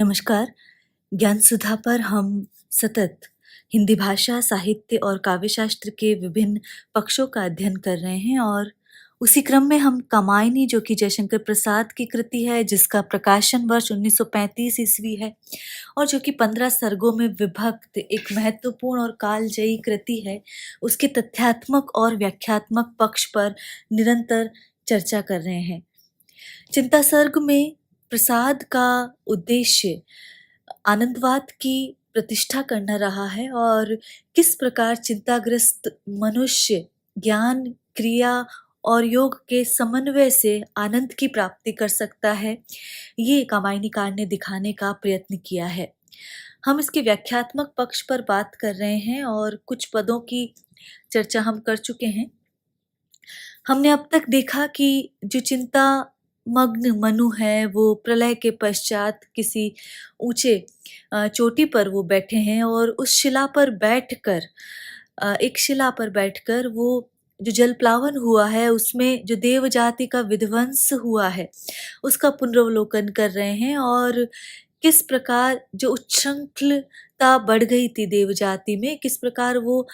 नमस्कार। ज्ञान सुधा पर हम सतत हिंदी भाषा, साहित्य और काव्यशास्त्र के विभिन्न पक्षों का अध्ययन कर रहे हैं और उसी क्रम में हम कामायनी जो कि जयशंकर प्रसाद की कृति है, जिसका प्रकाशन वर्ष 1935 ईस्वी है और जो कि 15 सर्गों में विभक्त एक महत्वपूर्ण और कालजयी कृति है, उसके तथ्यात्मक और व्याख्यात्मक पक्ष पर निरंतर चर्चा कर रहे हैं। चिंता सर्ग में प्रसाद का उद्देश्य आनंदवाद की प्रतिष्ठा करना रहा है और किस प्रकार चिंताग्रस्त मनुष्य ज्ञान, क्रिया और योग के समन्वय से आनंद की प्राप्ति कर सकता है, ये कामायनीकार ने दिखाने का प्रयत्न किया है। हम इसके व्याख्यात्मक पक्ष पर बात कर रहे हैं और कुछ पदों की चर्चा हम कर चुके हैं। हमने अब तक देखा कि जो चिंता मग्न मनु है, वो प्रलय के पश्चात किसी ऊंचे चोटी पर वो बैठे हैं और उस शिला पर बैठकर एक शिला पर बैठकर वो जो जलप्लावन हुआ है, उसमें जो देव जाति का विध्वंस हुआ है, उसका पुनरावलोकन कर रहे हैं और किस प्रकार जो उच्छृंखलता बढ़ गई थी देव जाति में, किस प्रकार वो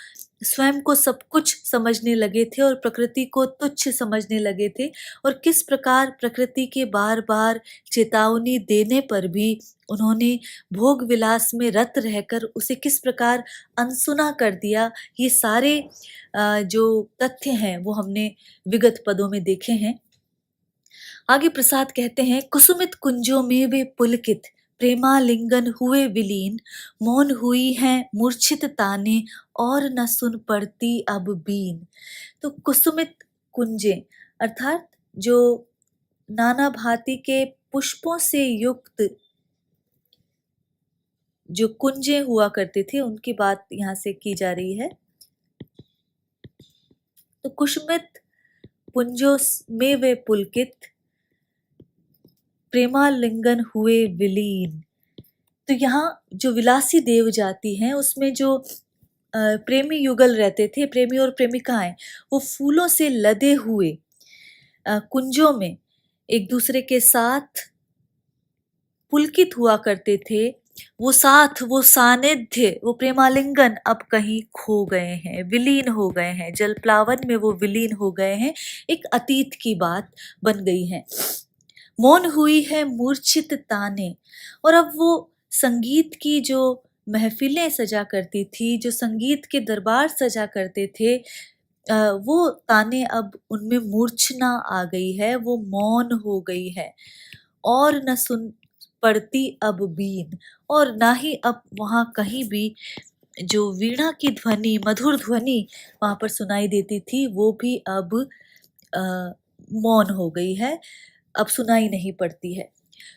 स्वयं को सब कुछ समझने लगे थे और प्रकृति को तुच्छ समझने लगे थे और किस प्रकार प्रकृति के बार बार चेतावनी देने पर भी उन्होंने भोग विलास में रत रहकर उसे किस प्रकार अनसुना कर दिया। ये सारे जो तथ्य हैं वो हमने विगत पदों में देखे हैं। आगे प्रसाद कहते हैं, कुसुमित कुंजों में वे पुलकित प्रेमालिंगन हुए विलीन, मौन हुई हैं मूर्छित ताने और न सुन पड़ती अब बीन। तो कुसुमित कुंजे अर्थात जो नाना भांति के पुष्पों से युक्त जो कुंजे हुआ करते थे, उनकी बात यहाँ से की जा रही है। तो कुसुमित पुंजों में वे पुलकित प्रेमालिंगन हुए विलीन। तो यहाँ जो विलासी देव जाति हैं, उसमें जो प्रेमी युगल रहते थे, प्रेमी और प्रेमिकाएं, वो फूलों से लदे हुए कुंजों में एक दूसरे के साथ पुलकित हुआ करते थे। वो साथ, वो सानिध्य, वो प्रेमालिंगन अब कहीं खो गए हैं, विलीन हो गए हैं, जलप्लावन में वो विलीन हो गए हैं, एक अतीत की बात बन गई है। मौन हुई है मूर्छित ताने, और अब वो संगीत की जो महफिलें सजा करती थी, जो संगीत के दरबार सजा करते थे, वो ताने अब उनमें मूर्छना आ गई है, वो मौन हो गई है और न सुन पड़ती अब बीन, और ना ही अब वहाँ कहीं भी जो वीणा की ध्वनि, मधुर ध्वनि वहाँ पर सुनाई देती थी, वो भी अब मौन हो गई है, अब सुनाई नहीं पड़ती है।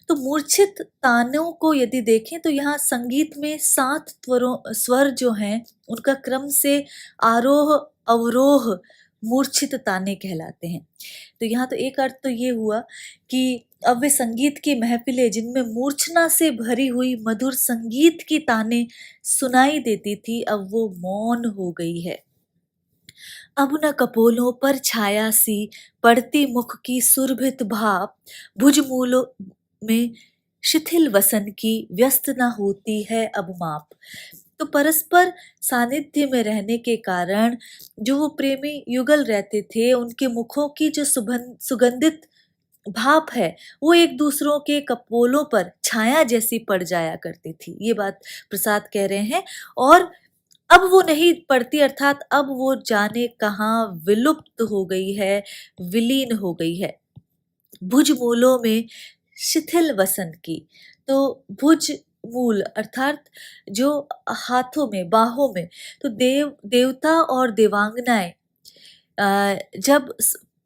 तो मूर्छित तानों को यदि देखें तो यहाँ संगीत में 7 स्वर जो हैं, उनका क्रम से आरोह अवरोह मूर्छित ताने कहलाते हैं। तो यहाँ तो एक अर्थ तो ये हुआ कि अब वे संगीत की महफिलें जिनमें मूर्छना से भरी हुई मधुर संगीत की ताने सुनाई देती थी, अब वो मौन हो गई है। अब न कपोलों पर छाया सी पड़ती मुख की सुरभित भाप, भुजमूलों में शिथिल वसन की व्यस्त न होती है अब माप। तो परस्पर सानिध्य में रहने के कारण जो वो प्रेमी युगल रहते थे, उनके मुखों की जो सुगंधित भाप है, वो एक दूसरों के कपोलों पर छाया जैसी पड़ जाया करती थी। ये बात प्रसाद कह रहे हैं। और अब वो नहीं पड़ती, अर्थात अब वो जाने कहाँ विलुप्त हो गई है, विलीन हो गई है। भुज मूलों में शिथिल वसन की। तो भुज मूल अर्थात जो हाथों में, बाहों में, तो देवता और देवांगनाएं जब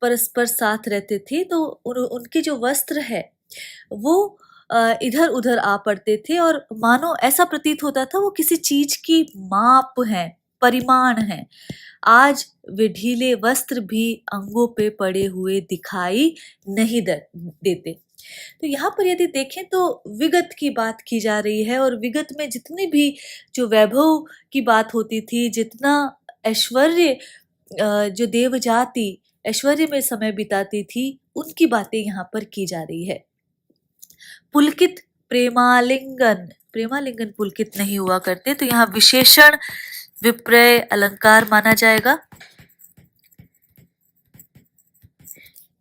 परस्पर साथ रहते थे तो उनके जो वस्त्र है वो इधर उधर आ पड़ते थे और मानो ऐसा प्रतीत होता था वो किसी चीज की माप है, परिमाण है। आज वे ढीले वस्त्र भी अंगों पे पड़े हुए दिखाई नहीं देते। तो यहाँ पर यदि देखें तो विगत की बात की जा रही है और विगत में जितनी भी जो वैभव की बात होती थी, जितना ऐश्वर्य जो देव जाति ऐश्वर्य में समय बिताती थी, उनकी बातें यहाँ पर की जा रही है। पुलकित प्रेमालिंगन, प्रेमालिंगन पुलकित नहीं हुआ करते, तो यहाँ विशेषण विपर्य अलंकार माना जाएगा।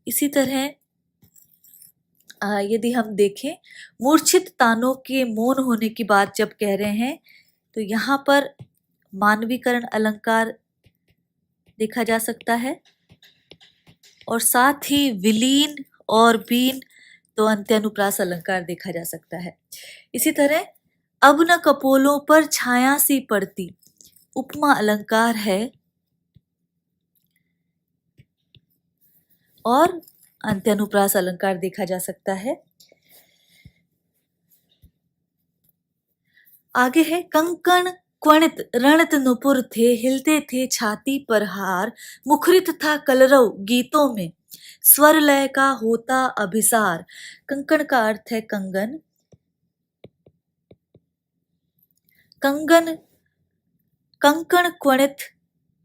इसी तरह यदि हम देखें मूर्छित तानों के मौन होने की बात जब कह रहे हैं, तो यहाँ पर मानवीकरण अलंकार देखा जा सकता है, और साथ ही विलीन और बीन तो अंत्यानुप्रास अलंकार देखा जा सकता है। इसी तरह अब न कपोलों पर छाया सी पड़ती, उपमा अलंकार है और अंत्यानुप्रास अलंकार देखा जा सकता है। आगे है कंकण क्वणित रणत नुपुर थे, हिलते थे छाती पर हार, मुखरित था कलरव गीतों में, स्वर लय का होता अभिसार। कंकण का अर्थ है कंगन। कंगन, कंकण क्वणित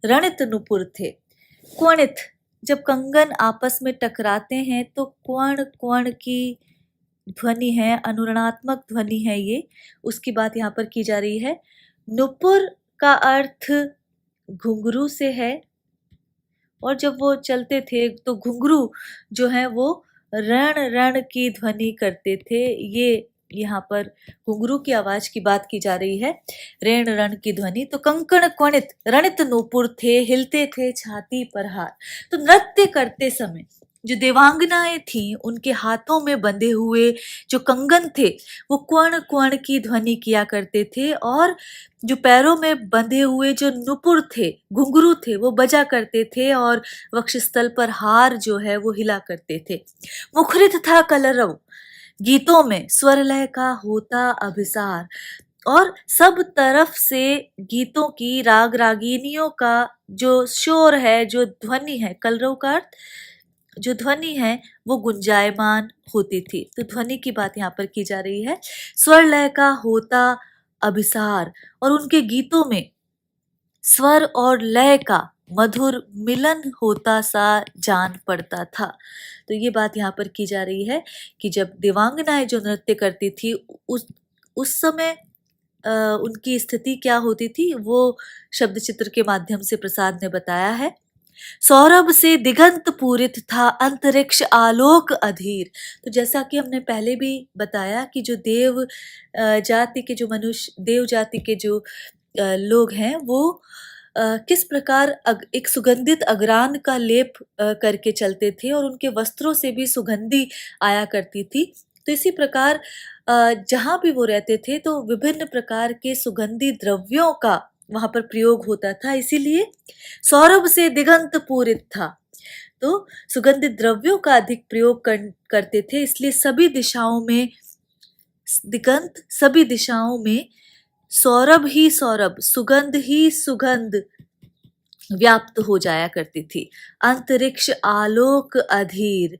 रणित नुपुर थे। क्वणित, जब कंगन आपस में टकराते हैं तो क्वण क्वण की ध्वनि है, अनुरणात्मक ध्वनि है ये, उसकी बात यहाँ पर की जा रही है। नुपुर का अर्थ घुंघरू से है, और जब वो चलते थे तो घुंघरू जो है वो रण रण की ध्वनि करते थे। ये यहाँ पर घुंघरू की आवाज की बात की जा रही है, ऋण रण की ध्वनि। तो कंकण क्वणित रणित नूपुर थे, हिलते थे छाती पर हार। तो नृत्य करते समय जो देवांगनाएं थीं, उनके हाथों में बंधे हुए जो कंगन थे वो क्वण क्वण की ध्वनि किया करते थे, और जो पैरों में बंधे हुए जो नुपुर थे, घुंघरू थे, वो बजा करते थे, और वक्षस्थल पर हार जो है वो हिला करते थे। मुखरित था कलरव गीतों में, स्वर लय का होता अभिसार, और सब तरफ से गीतों की, राग रागिनियों का जो शोर है, जो ध्वनि है, कलरव का अर्थ जो ध्वनि है वो गुंजायमान होती थी। तो ध्वनि की बात यहाँ पर की जा रही है। स्वर लय का होता अभिसार, और उनके गीतों में स्वर और लय का मधुर मिलन होता सा जान पड़ता था। तो ये बात यहाँ पर की जा रही है कि जब देवांगनाएं जो नृत्य करती थी उस समय उनकी स्थिति क्या होती थी, वो शब्द चित्र के माध्यम से प्रसाद ने बताया है। सौरभ से दिगंत पूरित था, अंतरिक्ष आलोक अधीर। तो जैसा कि हमने पहले भी बताया कि जो देव जाति के जो मनुष्य, देव जाति के जो लोग हैं, वो किस प्रकार एक सुगंधित अगरान का लेप करके चलते थे, और उनके वस्त्रों से भी सुगंधी आया करती थी। तो इसी प्रकार जहाँ भी वो रहते थे तो विभिन्न प्रकार के सुगंधी द्रव्यों का वहां पर प्रयोग होता था, इसीलिए सौरभ से दिगंत पूरित था। तो सुगंधित द्रव्यों का अधिक प्रयोग करते थे, इसलिए सभी दिशाओं में दिगंत, सभी दिशाओं में सौरभ ही सौरभ, सुगंध ही सुगंध व्याप्त हो जाया करती थी। अंतरिक्ष आलोक अधीर,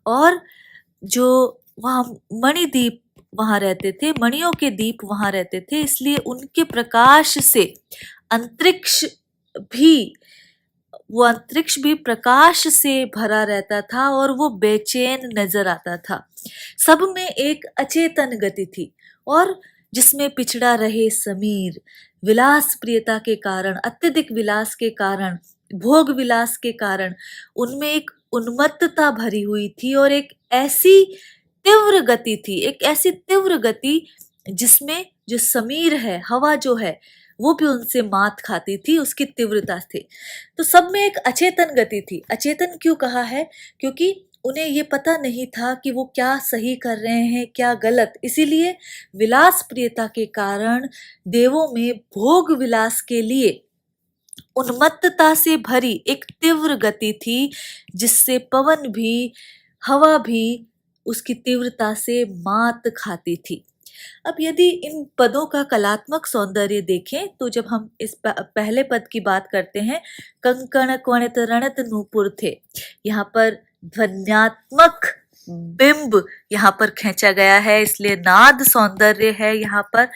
और जो वहाँ मणिदीप वहां रहते थे, मणियों के दीप वहां रहते थे, इसलिए उनके प्रकाश से अंतरिक्ष भी, वो अंतरिक्ष भी प्रकाश से भरा रहता था, और वो बेचैन नजर आता था। सब में एक अचेतन गति थी, और जिसमें पिछड़ा रहे समीर। विलास प्रियता के कारण, अत्यधिक विलास के कारण, भोग विलास के कारण उनमें एक उन्मत्तता भरी हुई थी, और एक ऐसी तीव्र गति थी, एक ऐसी तीव्र गति जिसमें जो समीर है, हवा जो है, वो भी उनसे मात खाती थी, उसकी तीव्रता थी। तो सब में एक अचेतन गति थी। अचेतन क्यों कहा है? क्योंकि उन्हें ये पता नहीं था कि वो क्या सही कर रहे हैं, क्या गलत। इसीलिए विलास प्रियता के कारण देवों में भोग विलास के लिए उन्मत्तता से भरी एक तीव्र गति थी, जिससे पवन भी, हवा भी उसकी तीव्रता से मात खाती थी। अब यदि इन पदों का कलात्मक सौंदर्य देखें, तो जब हम इस पहले पद की बात करते हैं, कंकण क्वणित रणित नूपुर थे, यहाँ पर ध्वन्यात्मक बिंब यहाँ पर खींचा गया है, इसलिए नाद सौंदर्य है यहाँ पर,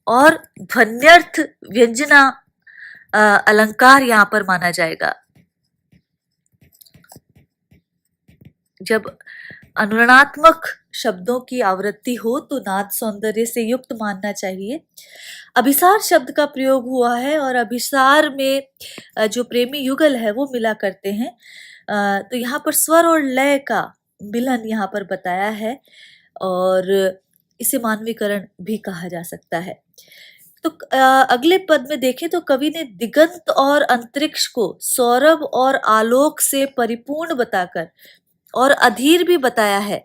और ध्वन्यर्थ व्यंजना अलंकार यहाँ पर माना जाएगा। जब अनुरणात्मक शब्दों की आवृत्ति हो तो नाद सौंदर्य से युक्त मानना चाहिए। अभिसार शब्द का प्रयोग हुआ है और अभिसार में जो प्रेमी युगल है वो मिला करते हैं। तो यहाँ पर स्वर और लय का मिलन यहाँ पर बताया है और इसे मानवीकरण भी कहा जा सकता है। तो अगले पद में देखें तो कवि ने दिगंत और अंतरिक्ष को सौरभ और आलोक से परिपूर्ण बताकर और अधीर भी बताया है।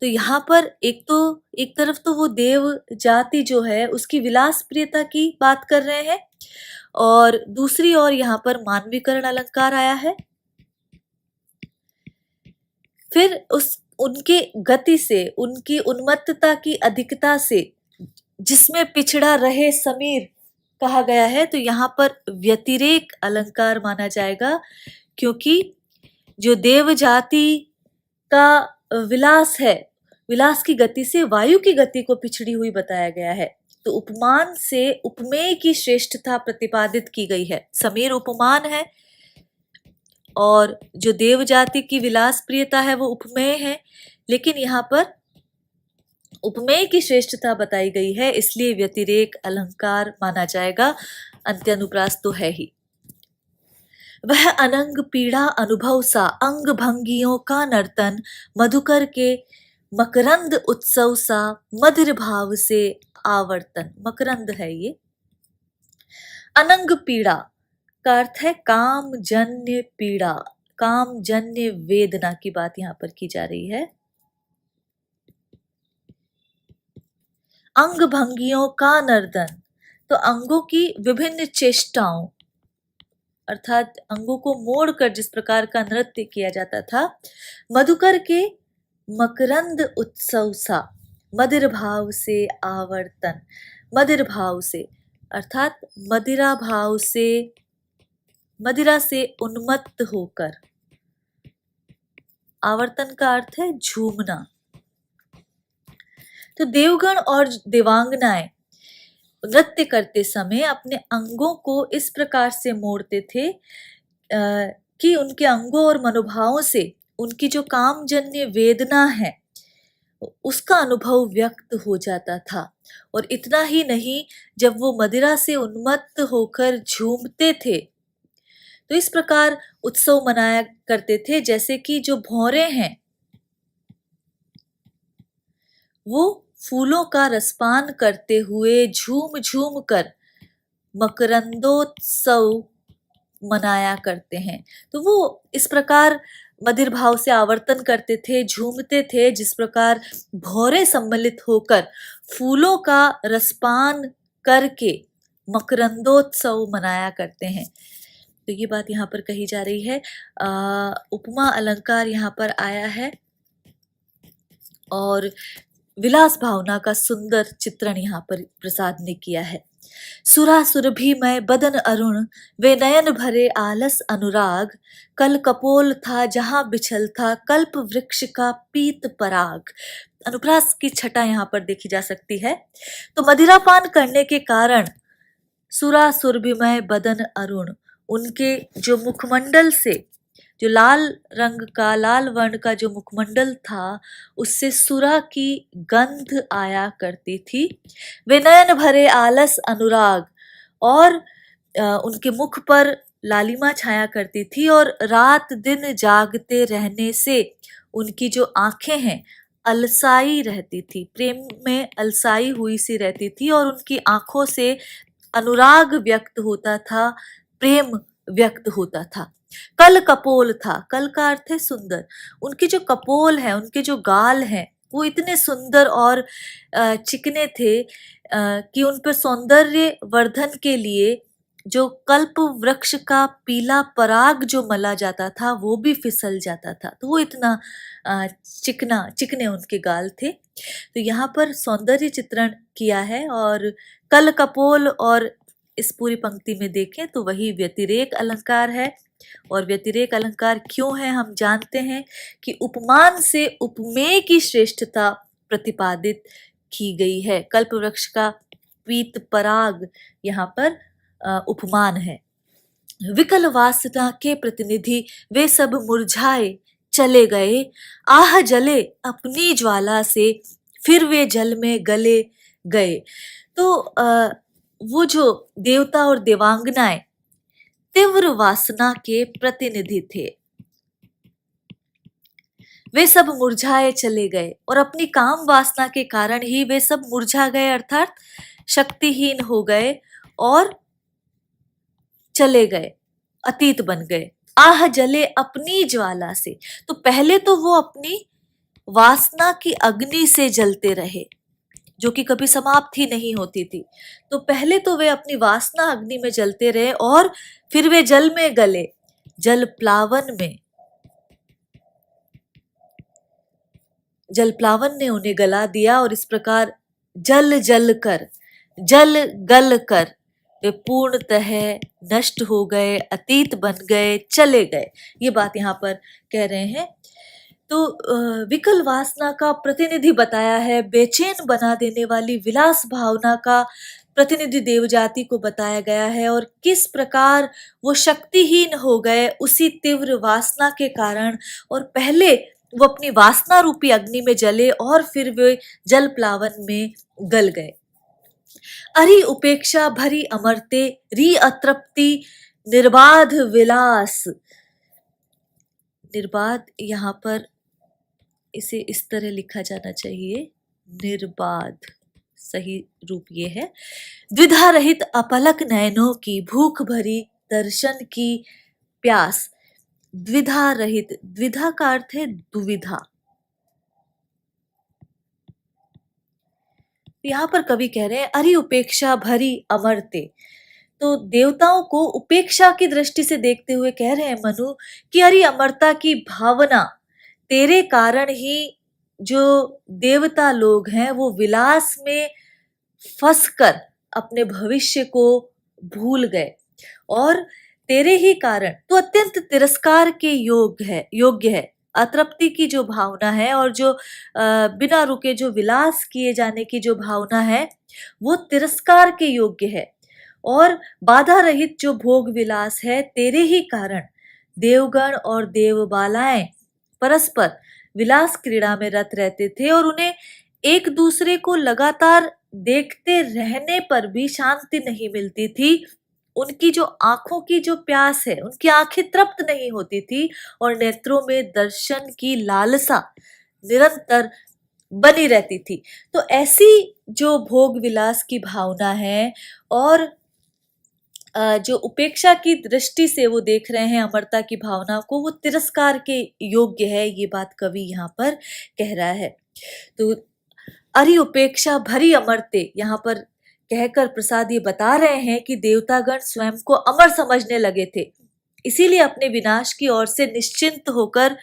तो यहाँ पर एक तरफ तो वो देव जाति जो है उसकी विलास प्रियता की बात कर रहे हैं और दूसरी ओर यहाँ पर मानवीकरण अलंकार आया है। फिर उनके गति से, उनकी उन्मत्तता की अधिकता से जिसमें पिछड़ा रहे समीर कहा गया है, तो यहाँ पर व्यतिरेक अलंकार माना जाएगा क्योंकि जो देव जाति का विलास है, विलास की गति से वायु की गति को पिछड़ी हुई बताया गया है। तो उपमान से उपमेय की श्रेष्ठता प्रतिपादित की गई है। समीर उपमान है और जो देव जाति की विलास प्रियता है वो उपमेय है, लेकिन यहाँ पर उपमेय की श्रेष्ठता बताई गई है, इसलिए व्यतिरेक अलंकार माना जाएगा। अंत्यानुप्रास तो है ही। वह अनंग पीड़ा अनुभव सा अंग भंगियों का नर्तन, मधुकर के मकरंद उत्सव सा मधुर भाव से आवर्तन। मकरंद है ये। अनंग पीड़ा का अर्थ है काम जन्य पीड़ा, काम जन्य वेदना की बात यहाँ पर की जा रही है। अंग भंगियों का नर्तन, तो अंगों की विभिन्न चेष्टाओं अर्थात अंगों को मोड़कर जिस प्रकार का नृत्य किया जाता था। मधुकर के मकरंद उत्सव सा मदिर भाव से आवर्तन, मदिर भाव से अर्थात मदिरा भाव से, मदिरा से उन्मत्त होकर। आवर्तन का अर्थ है झूमना। तो देवगण और देवांगनाएं नृत्य करते समय अपने अंगों को इस प्रकार से मोड़ते थे कि उनके अंगों और मनोभावों से उनकी जो कामजन्य वेदना है उसका अनुभव व्यक्त हो जाता था। और इतना ही नहीं, जब वो मदिरा से उन्मत्त होकर झूमते थे तो इस प्रकार उत्सव मनाया करते थे जैसे कि जो भौरे हैं वो फूलों का रसपान करते हुए झूम झूम कर मकरंदोत्सव मनाया करते हैं। तो वो इस प्रकार मदिर भाव से आवर्तन करते थे, झूमते थे, जिस प्रकार भौरे सम्मिलित होकर फूलों का रसपान करके मकरंदोत्सव मनाया करते हैं। तो ये बात यहाँ पर कही जा रही है। उपमा अलंकार यहाँ पर आया है और विलास भावना का सुंदर चित्रण यहाँ पर प्रसाद ने किया है। सुरा सुरभि में बदन अरुण, वे नयन भरे आलस अनुराग, कल कपोल था जहां बिछल था कल्प वृक्ष का पीत पराग। अनुप्रास की छटा यहाँ पर देखी जा सकती है। तो मदिरापान करने के कारण सुरा सुरभिमय बदन अरुण, उनके जो मुखमंडल से, जो लाल रंग का, लाल वर्ण का जो मुखमंडल था उससे सुरा की गंध आया करती थी। वे नयन भरे आलस अनुराग, और उनके मुख पर लालिमा छाया करती थी और रात दिन जागते रहने से उनकी जो आंखें हैं अलसाई रहती थी, प्रेम में अलसाई हुई सी रहती थी और उनकी आंखों से अनुराग व्यक्त होता था, प्रेम व्यक्त होता था। कल कपोल था, कल का अर्थ है सुंदर। उनके जो कपोल है, उनके जो गाल हैं वो इतने सुंदर और चिकने थे कि उन पर सौंदर्य वर्धन के लिए जो कल्प वृक्ष का पीला पराग जो मला जाता था वो भी फिसल जाता था। तो वो इतना चिकने उनके गाल थे। तो यहाँ पर सौंदर्य चित्रण किया है और कल कपोल, और इस पूरी पंक्ति में देखें तो वही व्यतिरेक अलंकार है। और व्यतिरेक अलंकार क्यों है हम जानते हैं कि उपमान से उपमेय की श्रेष्ठता प्रतिपादित की गई है। कल्प वृक्ष का पीत पराग यहाँ पर उपमान है। विकल वासना के प्रतिनिधि वे सब मुरझाए चले गए, आह जले अपनी ज्वाला से, फिर वे जल में गले गए। तो वो जो देवता और देवांगनाएं तीव्र वासना के प्रतिनिधि थे, वे सब मुरझाए चले गए और अपनी काम वासना के कारण ही वे सब मुरझा गए, अर्थात शक्तिहीन हो गए और चले गए, अतीत बन गए। आह जले अपनी ज्वाला से, तो पहले तो वो अपनी वासना की अग्नि से जलते रहे, जो कि कभी समाप्त ही नहीं होती थी। तो पहले तो वे अपनी वासना अग्नि में जलते रहे और फिर वे जल में गले, जल प्लावन में, जल प्लावन ने उन्हें गला दिया और इस प्रकार जल जल कर, जल गल कर वे पूर्णतः नष्ट हो गए, अतीत बन गए, चले गए। ये बात यहाँ पर कह रहे हैं। तो विकल वासना का प्रतिनिधि बताया है, बेचैन बना देने वाली विलास भावना का प्रतिनिधि देव जाति को बताया गया है, और किस प्रकार वो शक्तिहीन हो गए उसी तीव्र वासना के कारण, और पहले वो अपनी वासना रूपी अग्नि में जले और फिर वे जल प्लावन में गल गए। अरि उपेक्षा भरी अमरते, री अतृप्ति निर्बाध विलास। निर्बाध यहाँ पर इसे इस तरह लिखा जाना चाहिए, निर्बाध, सही रूप ये है। द्विधा रहित अपलक नयनों की, भूख भरी दर्शन की प्यास। द्विधा रहित, द्विधा का अर्थ है दुविधा। यहाँ पर कवि कह रहे हैं अरि उपेक्षा भरी अमरते, तो देवताओं को उपेक्षा की दृष्टि से देखते हुए कह रहे हैं मनु कि अरि अमरता की भावना, तेरे कारण ही जो देवता लोग हैं वो विलास में फंसकर अपने भविष्य को भूल गए, और तेरे ही कारण तो अत्यंत तिरस्कार के योग्य है। अतृप्ति की जो भावना है और जो बिना रुके जो विलास किए जाने की जो भावना है वो तिरस्कार के योग्य है, और बाधा रहित जो भोग विलास है, तेरे ही कारण देवगण और देवबालाएं परस्पर विलास क्रीड़ा में रत रहते थे, और उन्हें एक दूसरे को लगातार देखते रहने पर भी शांति नहीं मिलती थी। उनकी जो आंखों की जो प्यास है, उनकी आंखें तृप्त नहीं होती थी, और नेत्रों में दर्शन की लालसा निरंतर बनी रहती थी। तो ऐसी जो भोग विलास की भावना है, और जो उपेक्षा की दृष्टि से वो देख रहे हैं अमरता की भावना को, वो तिरस्कार के योग्य है, ये बात कवि यहाँ पर कह रहा है। तो अरि उपेक्षा भरी अमरते, यहाँ पर कहकर प्रसाद ये बता रहे हैं कि देवतागण स्वयं को अमर समझने लगे थे, इसीलिए अपने विनाश की ओर से निश्चिंत होकर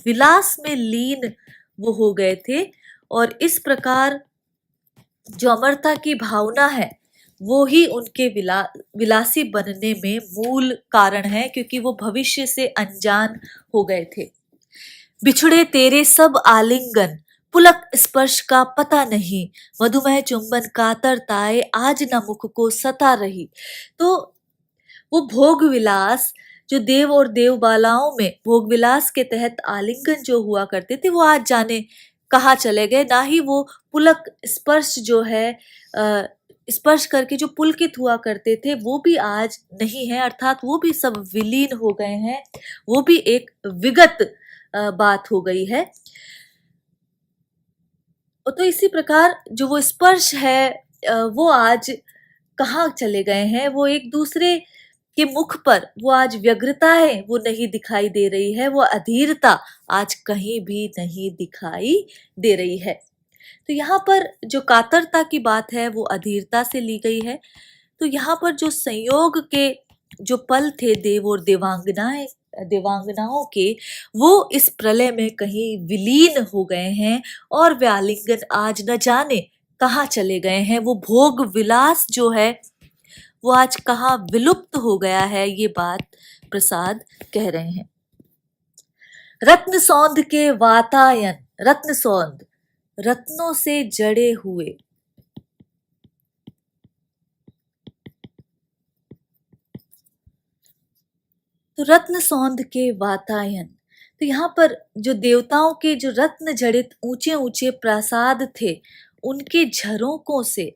विलास में लीन वो हो गए थे, और इस प्रकार जो अमरता की भावना है वो ही उनके विलासी बनने में मूल कारण है, क्योंकि वो भविष्य से अनजान हो गए थे। बिछुड़े तेरे सब आलिंगन, पुलक स्पर्श का पता नहीं, मधुमेह चुंबन कातरताए, आज न मुख को सता रही। तो वो भोग विलास जो देव और देवबालाओं में भोग विलास के तहत आलिंगन जो हुआ करते थे, वो आज जाने कहाँ चले गए। ना ही वो पुलक स्पर्श जो है, स्पर्श करके जो पुलकित हुआ करते थे, वो भी आज नहीं है, अर्थात वो भी सब विलीन हो गए हैं, वो भी एक विगत बात हो गई है। तो इसी प्रकार जो वो स्पर्श है वो आज कहाँ चले गए हैं, वो एक दूसरे के मुख पर वो आज व्यग्रता है वो नहीं दिखाई दे रही है, वो अधीरता आज कहीं भी नहीं दिखाई दे रही है। तो यहाँ पर जो कातरता की बात है वो अधीरता से ली गई है। तो यहाँ पर जो संयोग के जो पल थे देव और देवांगनाओं के, वो इस प्रलय में कहीं विलीन हो गए हैं, और वे आलिंगन आज न जाने कहाँ चले गए हैं। वो भोग विलास जो है वो आज कहाँ विलुप्त हो गया है, ये बात प्रसाद कह रहे हैं। रत्न सौंध के वातायन, रत्न सौंध रत्नों से जड़े हुए, तो रत्न सौंध के वातायन, तो यहाँ पर जो देवताओं के जो रत्न जड़ित ऊंचे ऊंचे प्रासाद थे, उनके झरोकों से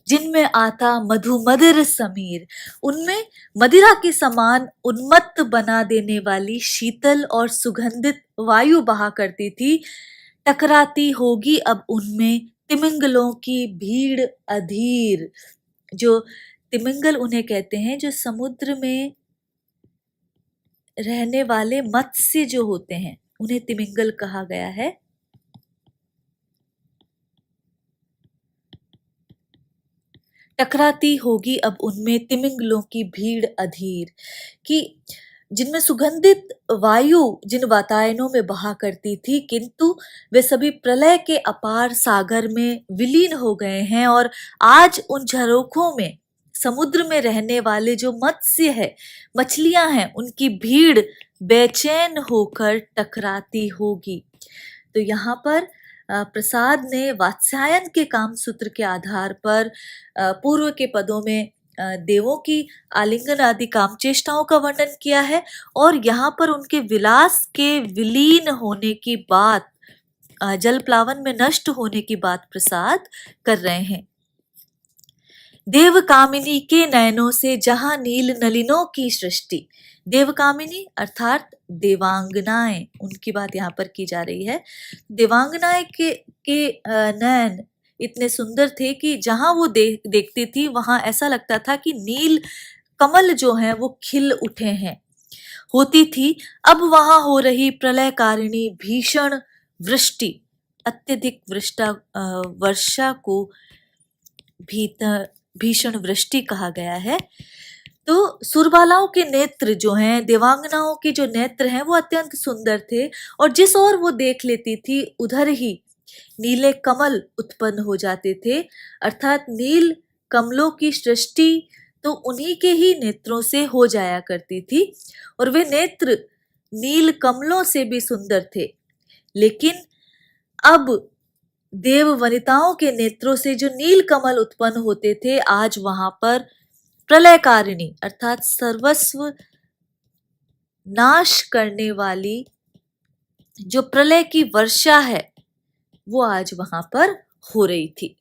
जिनमें आता मधु मदिर समीर, उनमें मदिरा के समान उन्मत्त बना देने वाली शीतल और सुगंधित वायु बहा करती थी। टकराती होगी अब उनमें तिमिंगलों की भीड़ अधीर। जो तिमिंगल उन्हें कहते हैं जो समुद्र में रहने वाले मत्स्य जो होते हैं, उन्हें तिमिंगल कहा गया है। टकराती होगी अब उनमें तिमिंगलों की भीड़ अधीर, कि जिनमें सुगंधित वायु जिन वातायनों में बहा करती थी, किंतु वे सभी प्रलय के अपार सागर में विलीन हो गए हैं। और आज उन झरोखों में समुद्र में रहने वाले जो मत्स्य है, मछलियां हैं, उनकी भीड़ बेचैन होकर टकराती होगी। तो यहाँ पर प्रसाद ने वात्स्यायन के काम सूत्र के आधार पर पूर्व के पदों में देवों की आलिंगन आदि काम चेष्टाओं का वर्णन किया है, और यहाँ पर उनके विलास के विलीन होने की बात, जल प्लावन में नष्ट होने की बात प्रसाद कर रहे हैं। देव कामिनी के नयनों से जहां नील नलिनों की सृष्टि, देवकामिनी अर्थात देवांगनाएं, उनकी बात यहाँ पर की जा रही है। देवांगनाएं के नयन इतने सुंदर थे कि जहां वो देखती थी, वहां ऐसा लगता था कि नील कमल जो हैं वो खिल उठे हैं। होती थी अब वहां हो रही प्रलयकारिणी भीषण वृष्टि, अत्यधिक वर्षा को भीषण वृष्टि कहा गया है। तो सुरबालाओं के नेत्र जो हैं, देवांगनाओं के जो नेत्र हैं, वो अत्यंत सुंदर थे, और जिस ओर वो देख लेती थी उधर ही नीले कमल उत्पन्न हो जाते थे। अर्थात नील कमलों की सृष्टि तो उन्हीं के ही नेत्रों से हो जाया करती थी, और वे नेत्र नील कमलों से भी सुंदर थे। लेकिन अब देव वनिताओं के नेत्रों से जो नील कमल उत्पन्न होते थे, आज वहां पर प्रलयकारिणी अर्थात सर्वस्व नाश करने वाली जो प्रलय की वर्षा है, वो आज वहां पर हो रही थी।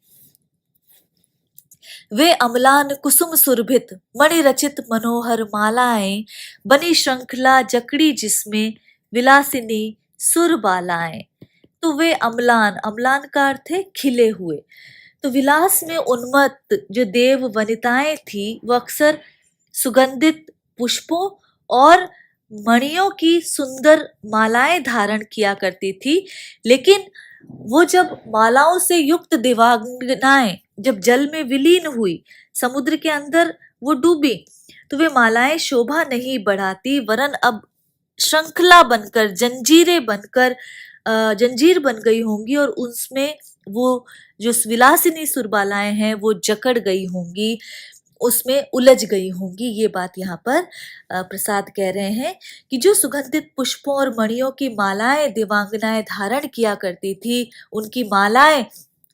वे अम्लान कुसुम सुरभित मणि रचित मनोहर मालाएं, बनी श्रृंखला जकड़ी जिसमें विलासिनी सुरबालाएं। तो वे अम्लान, अम्लान का अर्थ है खिले हुए। तो विलास में उन्मत्त जो देव वनिताएं थी, वो अक्सर सुगंधित पुष्पों और मणियों की सुंदर मालाएं धारण किया करती थी। लेकिन वो जब मालाओं से युक्त देवांगनाएं जब जल में विलीन हुई, समुद्र के अंदर वो डूबी, तो वे मालाएं शोभा नहीं बढ़ाती, वरन अब श्रृंखला बनकर, जंजीरें बनकर, जंजीर बन गई होंगी, और उसमें वो जो विलासिनी सुरबालाएं हैं वो जकड़ गई होंगी, उसमें उलझ गई होंगी। ये बात यहाँ पर प्रसाद कह रहे हैं कि जो सुगंधित पुष्पों और मणियों की मालाएं देवांगनाएं धारण किया करती थी, उनकी मालाएं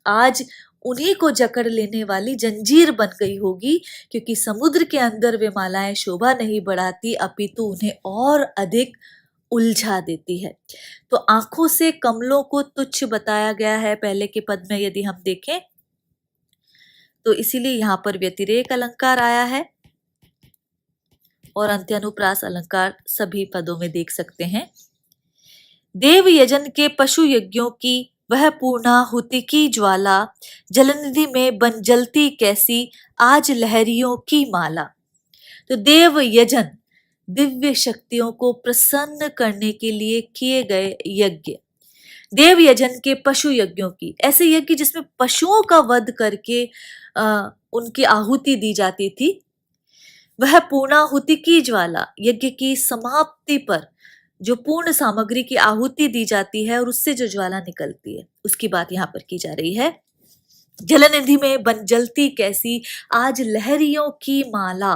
आज उन्हीं को जकड़ लेने वाली जंजीर बन गई होगी, क्योंकि समुद्र के अंदर वे मालाएं शोभा नहीं बढ़ाती, अपितु उन्हें और अधिक उलझा देती है। तो आंखों से कमलों को तुच्छ बताया गया है पहले के पद में, यदि हम देखें तो इसीलिए यहाँ पर व्यतिरेक अलंकार आया है, और अंत्यानुप्रास अलंकार सभी पदों में देख सकते हैं। देव यजन के पशु यज्ञों की वह पूर्णाहुति की ज्वाला, जलनिधि में बन जलती कैसी आज लहरियों की माला। तो देव यजन, दिव्य शक्तियों को प्रसन्न करने के लिए किए गए यज्ञ, देव यजन के पशु यज्ञों की, ऐसे यज्ञ जिसमें पशुओं का वध करके उनकी आहुति दी जाती थी, वह पूर्णाहुति की ज्वाला, यज्ञ की समाप्ति पर जो पूर्ण सामग्री की आहुति दी जाती है और उससे जो ज्वाला निकलती है, उसकी बात यहाँ पर की जा रही है। जलनिधि में बन जलती कैसी आज लहरियों की माला।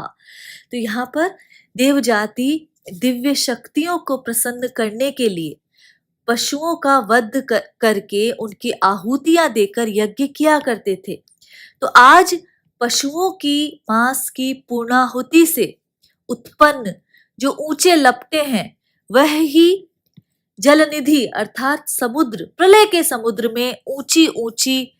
तो यहाँ पर देव जाति दिव्य शक्तियों को प्रसन्न करने के लिए पशुओं का वध करके उनकी आहुतियां देकर यज्ञ किया करते थे। तो आज पशुओं की मांस की पूर्णाहुति से उत्पन्न जो ऊंचे लपटे हैं वह ही जलनिधि अर्थात समुद्र, प्रलय के समुद्र में ऊंची ऊंची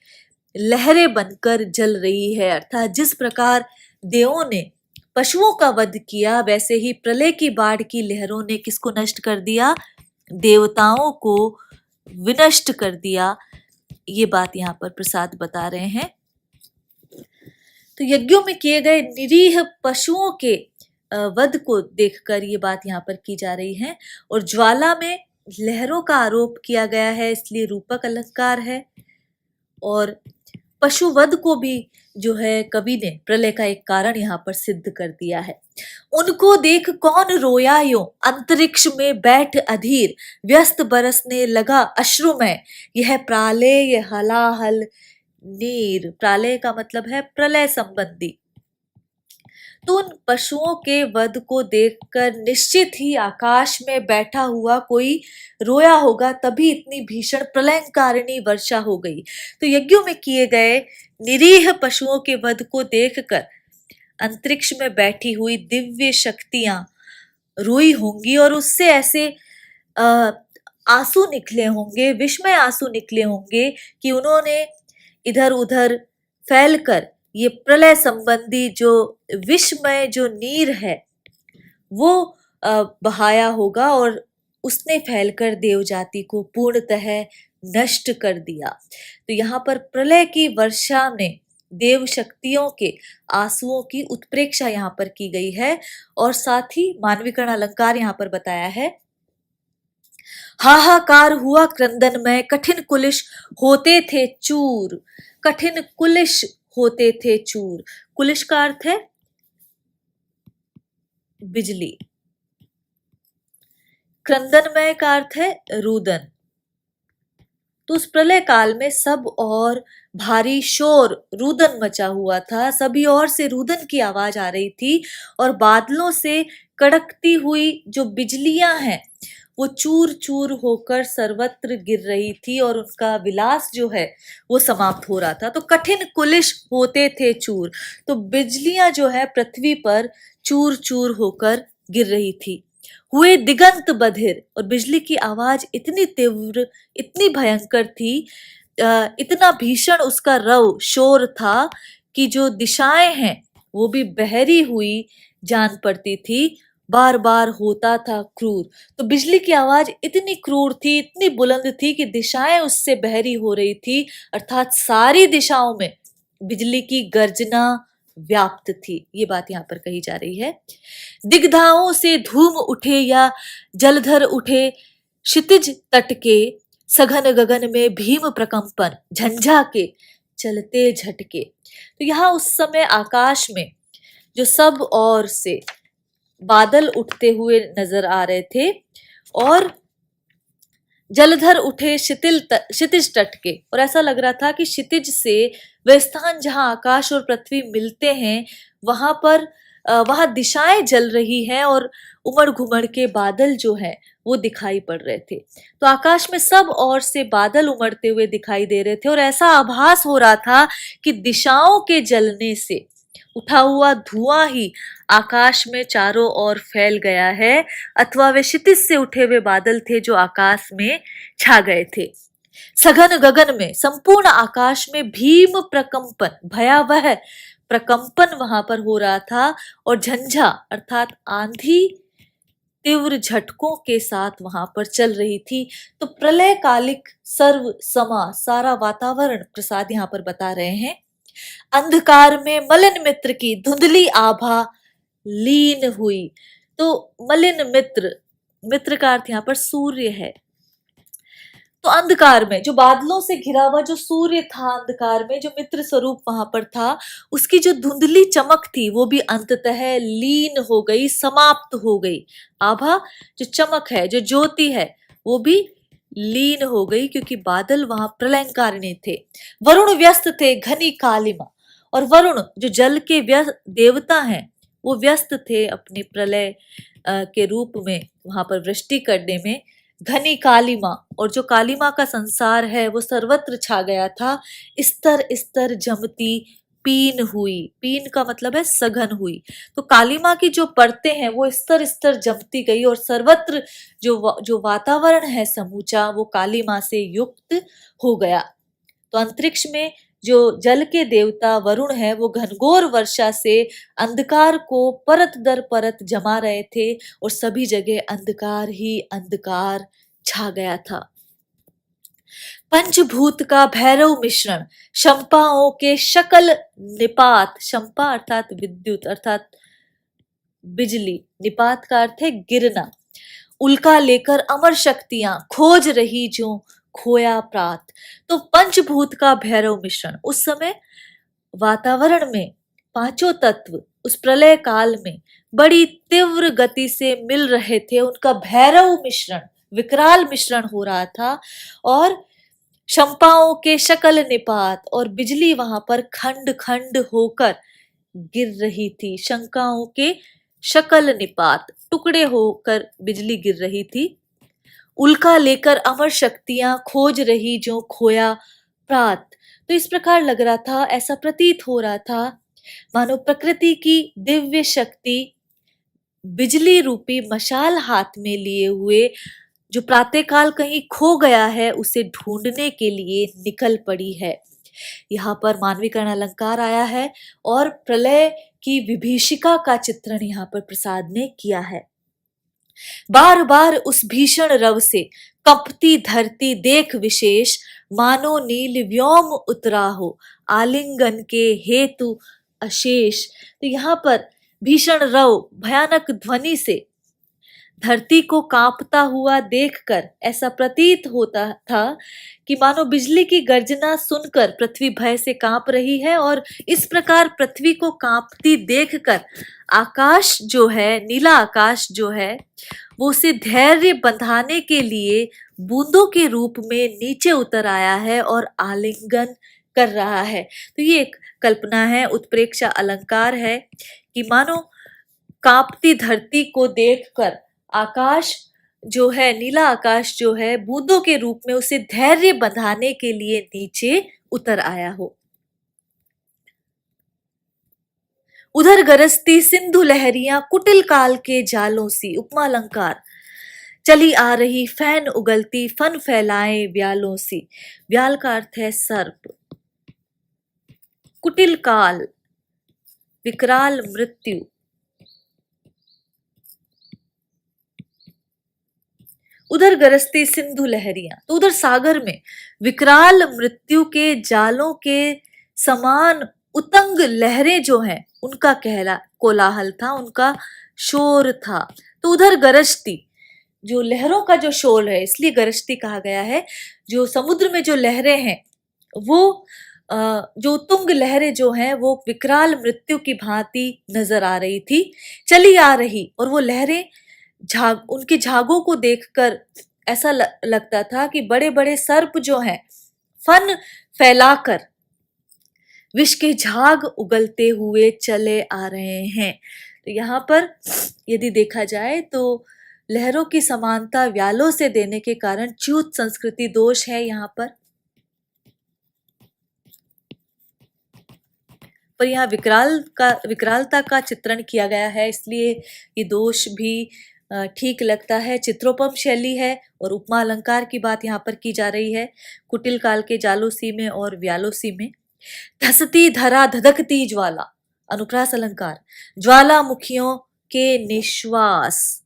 लहरें बनकर जल रही है। अर्थात जिस प्रकार देवों ने पशुओं का वध किया, वैसे ही प्रलय की बाढ़ की लहरों ने किसको नष्ट कर दिया? देवताओं को विनष्ट कर दिया। ये बात यहाँ पर प्रसाद बता रहे हैं। तो यज्ञों में किए गए निरीह पशुओं के वध को देखकर ये बात यहाँ पर की जा रही है। और ज्वाला में लहरों का आरोप किया गया है, इसलिए रूपक अलंकार है। और पशु वध को भी जो है कवि ने प्रलय का एक कारण यहाँ पर सिद्ध कर दिया है। उनको देख कौन रोया यूं, अंतरिक्ष में बैठ अधीर, व्यस्त बरसने लगा अश्रुमय, यह प्रालय यह हलाहल नीर। प्रालय का मतलब है प्रलय संबंधी। तो उन पशुओं के वध को देखकर निश्चित ही आकाश में बैठा हुआ कोई रोया होगा, तभी इतनी भीषण प्रलयंकारिणी वर्षा हो गई। तो यज्ञों में किए गए निरीह पशुओं के वध को देखकर अंतरिक्ष में बैठी हुई दिव्य शक्तियां रोई होंगी और उससे ऐसे आंसू निकले होंगे, विस्मय आंसू निकले होंगे कि उन्होंने इधर उधर फैलकर ये प्रलय संबंधी जो विस्मय जो नीर है वो बहाया होगा और उसने फैलकर देव जाति को पूर्णतः नष्ट कर दिया। तो यहाँ पर प्रलय की वर्षा में देव शक्तियों के आंसुओं की उत्प्रेक्षा यहाँ पर की गई है। और साथ ही मानवीकरण अलंकार यहाँ पर बताया है। हाहाकार हुआ क्रंदन में, कठिन कुलिश होते थे चूर, कठिन कुलिश होते थे चूर। कुलिश का अर्थ है बिजली, क्रंदनमय का अर्थ है रुदन। तो उस प्रलय काल में सब और भारी शोर रुदन मचा हुआ था, सभी ओर से रुदन की आवाज आ रही थी और बादलों से कड़कती हुई जो बिजलियां हैं वो चूर चूर होकर सर्वत्र गिर रही थी और उनका विलास जो है वो समाप्त हो रहा था। तो कठिन कुलिश होते थे चूर, तो बिजलियां जो है पृथ्वी पर चूर चूर होकर गिर रही थी। हुए दिगंत बधिर, और बिजली की आवाज इतनी तीव्र, इतनी भयंकर थी, इतना भीषण उसका रव शोर था कि जो दिशाएं हैं वो भी बहरी हुई जान पड़ती थी, बार बार होता था क्रूर। तो बिजली की आवाज इतनी क्रूर थी, इतनी बुलंद थी कि दिशाएं उससे बहरी हो रही थी, अर्थात सारी दिशाओं में बिजली की गर्जना व्याप्त थी। ये बात यहाँ पर कही जा रही है। दिग्धाओं से धूम उठे या जलधर उठे क्षितिज तट के, सघन गगन में भीम प्रकंपन, झंझा के चलते झटके। तो यहाँ उस समय आकाश में जो सब ओर से बादल उठते हुए नजर आ रहे थे और जलधर उठे क्षितिज तट के, और ऐसा लग रहा था कि क्षितिज से वह स्थान जहां आकाश और पृथ्वी मिलते हैं वहां पर वहां दिशाएं जल रही हैं और उमड़ घुमड़ के बादल जो है वो दिखाई पड़ रहे थे। तो आकाश में सब ओर से बादल उमड़ते हुए दिखाई दे रहे थे और ऐसा आभास हो रहा था कि दिशाओं के जलने से उठा हुआ धुआं ही आकाश में चारों ओर फैल गया है, अथवा वे क्षितिज से उठे हुए बादल थे जो आकाश में छा गए थे। सघन गगन में, संपूर्ण आकाश में भीम प्रकंपन, भयावह प्रकंपन वहां पर हो रहा था और झंझा अर्थात आंधी तीव्र झटकों के साथ वहां पर चल रही थी। तो प्रलय कालिक सर्व समा, सारा वातावरण प्रसाद यहाँ पर बता रहे हैं। अंधकार में मलिन मित्र की धुंधली आभा लीन हुई। तो मलिन मित्र, मित्र का अर्थ यहाँ पर सूर्य है। तो अंधकार में, जो बादलों से घिरा हुआ जो सूर्य था, अंधकार में जो मित्र स्वरूप वहां पर था, उसकी जो धुंधली चमक थी वो भी अंततः लीन हो गई, समाप्त हो गई। आभा जो चमक है, जो ज्योति है, वो भी लीन हो गई क्योंकि बादल वहां प्रलयंकारिणी थे। वरुण व्यस्त थे घनी कालिमा, और वरुण जो जल के देवता हैं वो व्यस्त थे अपने प्रलय के रूप में वहां पर वृष्टि करने में। घनी कालिमा, और जो कालिमा का संसार है वो सर्वत्र छा गया था। स्तर स्तर जमती पीन हुई। पीन का मतलब है सघन हुई। तो काली माँ की जो परतें हैं वो स्तर स्तर जमती गई और सर्वत्र जो वातावरण है समूचा वो काली माँ से युक्त हो गया। तो अंतरिक्ष में जो जल के देवता वरुण है वो घनघोर वर्षा से अंधकार को परत दर परत जमा रहे थे और सभी जगह अंधकार ही अंधकार छा गया था। पंचभूत का भैरव मिश्रण, शंपाओं के शकल निपात, शंपा अर्थात विद्युत अर्थात बिजली, निपात का अर्थ है गिरना, उल्का लेकर अमर शक्तियां खोज रही जो खोया प्रात। तो पंचभूत का भैरव मिश्रण, उस समय वातावरण में पांचों तत्व उस प्रलय काल में बड़ी तीव्र गति से मिल रहे थे, उनका भैरव मिश्रण, विकराल मिश्रण हो रहा था और शंपाओं के शकल निपात और बिजली वहां पर खंड खंड होकर गिर रही थी। शंकाओं के शकल निपात, टुकड़े होकर बिजली गिर रही थी। उल्का लेकर अमर शक्तियां खोज रही जो खोया प्रात। तो इस प्रकार लग रहा था, ऐसा प्रतीत हो रहा था मानो प्रकृति की दिव्य शक्ति बिजली रूपी मशाल हाथ में लिए हुए जो प्रातःकाल कहीं खो गया है उसे ढूंढने के लिए निकल पड़ी है। यहाँ पर मानवीकरण अलंकार आया है और प्रलय की विभीषिका का चित्रण यहाँ पर प्रसाद ने किया है। बार बार उस भीषण रव से कंपती धरती देख विशेष, मानो नील व्योम उतरा हो आलिंगन के हेतु अशेष। तो यहाँ पर भीषण रव, भयानक ध्वनि से धरती को कांपता हुआ देखकर ऐसा प्रतीत होता था कि मानो बिजली की गर्जना सुनकर पृथ्वी भय से कांप रही है और इस प्रकार पृथ्वी को कांपती देखकर आकाश जो है, नीला आकाश जो है वो उसे धैर्य बंधाने के लिए बूंदों के रूप में नीचे उतर आया है और आलिंगन कर रहा है। तो ये एक कल्पना है, उत्प्रेक्षा अलंकार है कि मानो कांपती धरती को देखकर आकाश जो है, नीला आकाश जो है बूंदों के रूप में उसे धैर्य बंधाने के लिए नीचे उतर आया हो। उधर गरजती सिंधु लहरियां कुटिल काल के जालों सी, उपमा अलंकार, चली आ रही फैन उगलती फन फैलाए व्यालों सी। व्याल का अर्थ है सर्प। कुटिल काल, विकराल मृत्यु। उधर गरजती सिंधु लहरियां, तो उधर सागर में विकराल मृत्यु के जालों के समान उतंग लहरें जो हैं उनका कोलाहल था, उनका शोर था। तो उधर गरजती, जो लहरों का जो शोर है इसलिए गरजती कहा गया है। जो समुद्र में जो लहरें हैं वो जो तुंग लहरें जो हैं वो विकराल मृत्यु की भांति नजर आ रही थी, चली आ रही, और वो लहरें उनके झागों को देखकर ऐसा लगता था कि बड़े बड़े सर्प जो हैं फन फैलाकर विष के झाग उगलते हुए चले आ रहे हैं। तो यहाँ पर यदि देखा जाए तो लहरों की समानता व्यालों से देने के कारण च्युत संस्कृति दोष है यहाँ पर यहाँ विकरालता का चित्रण किया गया है, इसलिए ये दोष भी ठीक लगता है। चित्रोपम शैली है और उपमा अलंकार की बात यहाँ पर की जा रही है। कुटिल काल के जालोसी में और व्यालोसी में। धसती धरा धधकती ज्वाला, अनुप्रास अलंकार, ज्वालामुखियों के निश्वास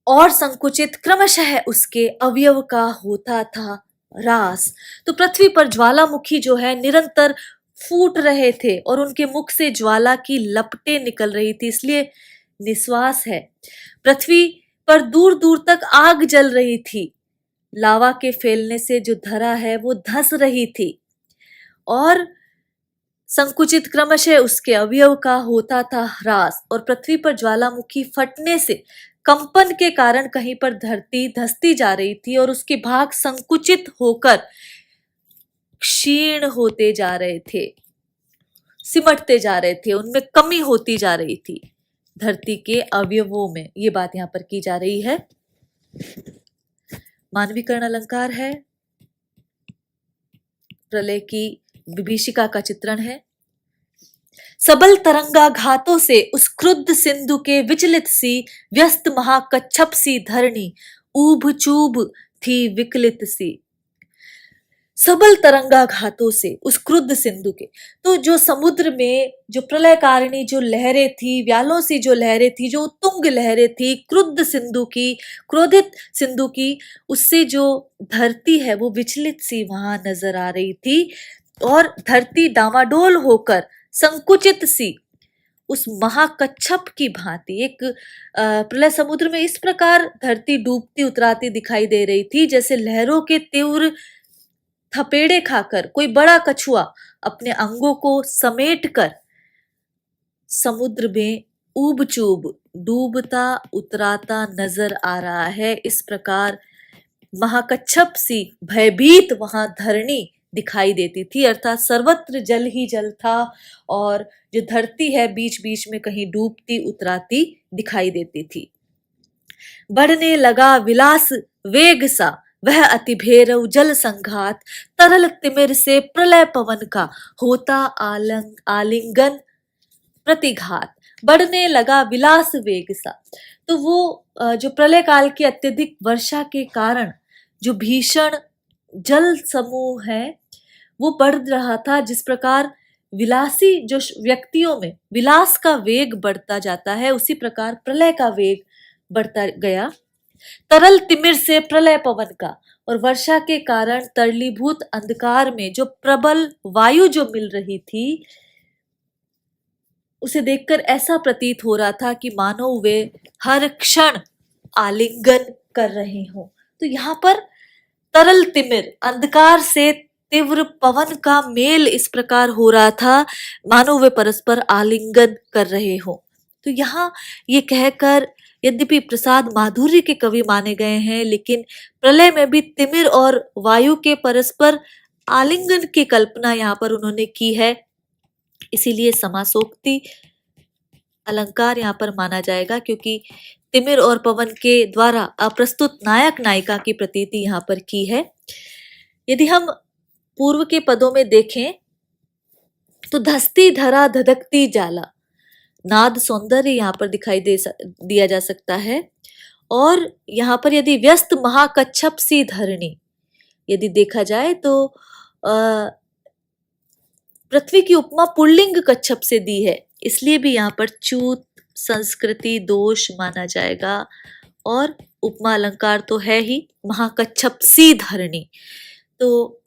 और संकुचित क्रमशः उसके अवयव का होता था रास। तो पृथ्वी पर ज्वालामुखी जो है निरंतर फूट रहे थे और उनके मुख से ज्वाला की लपटें निकल रही थी, इसलिए निश्वास है। पृथ्वी पर दूर दूर तक आग जल रही थी, लावा के फैलने से जो धरा है वो धंस रही थी और संकुचित क्रमशः उसके अवयव का होता था ह्रास। और पृथ्वी पर ज्वालामुखी फटने से कंपन के कारण कहीं पर धरती धंसती जा रही थी और उसके भाग संकुचित होकर क्षीण होते जा रहे थे, सिमटते जा रहे थे, उनमें कमी होती जा रही थी धरती के अवयवों में। ये बात यहाँ पर की जा रही है। मानवीकरण अलंकार है। प्रलय की विभीषिका का चित्रण है। सबल तरंगा घातों से उस क्रुद्ध सिंधु के विचलित सी, व्यस्त महाकच्छप सी धरणी, ऊब चूब थी विकलित सी। सबल तरंगा घातों से उस क्रुद्ध सिंधु के, तो जो समुद्र में जो प्रलयकारिणी जो लहरें थी, व्यालों सी जो लहरें थी, जो तुंग लहरें थी, क्रुद्ध सिंधु की, क्रोधित सिंधु की, उससे जो धरती है वो विचलित सी वहां नजर आ रही थी और धरती डामाडोल होकर संकुचित सी उस महाकच्छप की भांति एक प्रलय समुद्र में इस प्रकार धरती डूबती उतराती दिखाई दे रही थी जैसे लहरों के तीव्र थपेड़े खाकर कोई बड़ा कछुआ अपने अंगों को समेटकर समुद्र में ऊब चूब डूबता उतराता नजर आ रहा है। इस प्रकार महाकच्छप सी भयभीत वहां धरणी दिखाई देती थी, अर्थात सर्वत्र जल ही जल था और जो धरती है बीच बीच में कहीं डूबती उतराती दिखाई देती थी। बढ़ने लगा विलास वेग सा वह अति भेरव जल संघात, तरल तिमिर से प्रलय पवन का होता आलिंगन प्रतिघात। बढ़ने लगा विलास वेग सा, तो वो जो प्रलय काल की अत्यधिक वर्षा के कारण जो भीषण जल समूह है वो बढ़ रहा था। जिस प्रकार विलासी जो व्यक्तियों में विलास का वेग बढ़ता जाता है, उसी प्रकार प्रलय का वेग बढ़ता गया। तरल तिमिर से प्रलय पवन का, और वर्षा के कारण तरलीभूत अंधकार में जो प्रबल वायु जो मिल रही थी उसे देखकर ऐसा प्रतीत हो रहा था कि मानो वे हर क्षण आलिंगन कर रहे हों। तो यहाँ पर तरल तिमिर अंधकार से तीव्र पवन का मेल इस प्रकार हो रहा था मानो वे परस्पर आलिंगन कर रहे हों। तो यहाँ ये कहकर यद्यपि प्रसाद माधुर्य के कवि माने गए हैं, लेकिन प्रलय में भी तिमिर और वायु के परस्पर आलिंगन की कल्पना यहाँ पर उन्होंने की है, इसीलिए समासोक्ति अलंकार यहाँ पर माना जाएगा, क्योंकि तिमिर और पवन के द्वारा अप्रस्तुत नायक नायिका की प्रतीति यहाँ पर की है। यदि हम पूर्व के पदों में देखें तो धसती धरा धधकती जाला, नाद सौंदर्य यहाँ पर दिखाई दिया जा सकता है। और यहाँ पर यदि व्यस्त महाकच्छप सी धरणी यदि देखा जाए तो पृथ्वी की उपमा पुल्लिंग कच्छप से दी है, इसलिए भी यहाँ पर च्यूत संस्कृति दोष माना जाएगा। और उपमा अलंकार तो है ही महाकच्छप सी धरणी। तो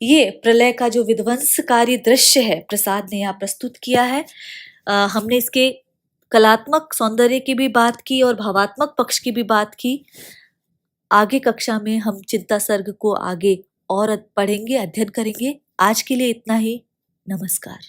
ये प्रलय का जो विध्वंसकारी दृश्य है प्रसाद ने यहाँ प्रस्तुत किया है। हमने इसके कलात्मक सौंदर्य की भी बात की और भावात्मक पक्ष की भी बात की। आगे कक्षा में हम चिंता सर्ग को आगे और पढ़ेंगे, अध्ययन करेंगे। आज के लिए इतना ही। नमस्कार।